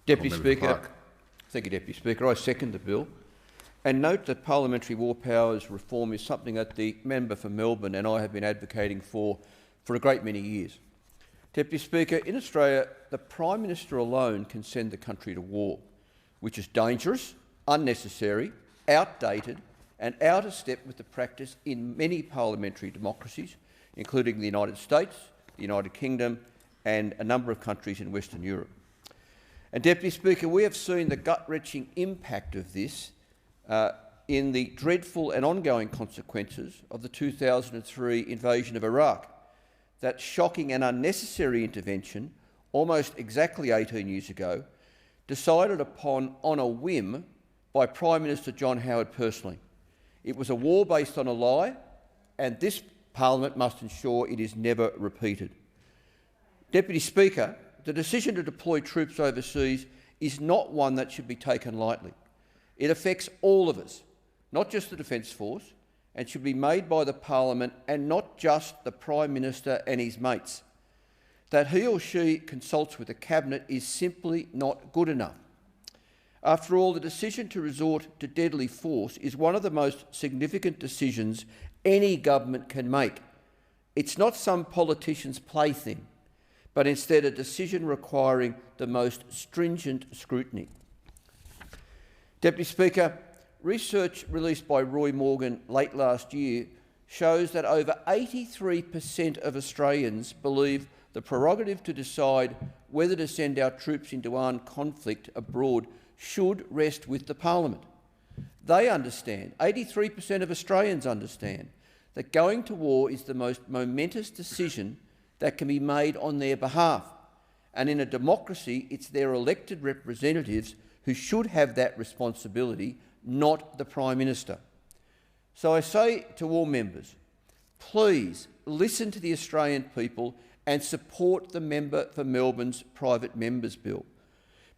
Deputy Speaker. Thank you, Deputy Speaker. I second the bill and note that parliamentary war powers reform is something that the member for Melbourne and I have been advocating for a great many years. Deputy Speaker, in Australia, the Prime Minister alone can send the country to war, which is dangerous, unnecessary, outdated and out of step with the practice in many parliamentary democracies, including the United States, the United Kingdom and a number of countries in Western Europe. And, Deputy Speaker, we have seen the gut-wrenching impact of this in the dreadful and ongoing consequences of the 2003 invasion of Iraq. That shocking and unnecessary intervention, almost exactly 18 years ago, decided upon on a whim by Prime Minister John Howard personally. It was a war based on a lie, and this parliament must ensure it is never repeated. Deputy Speaker, the decision to deploy troops overseas is not one that should be taken lightly. It affects all of us, not just the Defence Force, and should be made by the parliament and not just the Prime Minister and his mates. That he or she consults with the cabinet is simply not good enough. After all, the decision to resort to deadly force is one of the most significant decisions any government can make. It's not some politician's plaything, but instead a decision requiring the most stringent scrutiny. Deputy Speaker, research released by Roy Morgan late last year shows that over 83% of Australians believe the prerogative to decide whether to send our troops into armed conflict abroad should rest with the parliament. They understand, 83% of Australians understand, that going to war is the most momentous decision that can be made on their behalf. And in a democracy, it's their elected representatives who should have that responsibility, not the Prime Minister. So I say to all members, please listen to the Australian people and support the member for Melbourne's private members bill,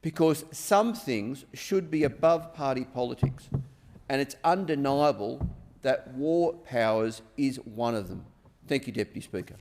because some things should be above party politics, and it's undeniable that war powers is one of them. Thank you, Deputy Speaker.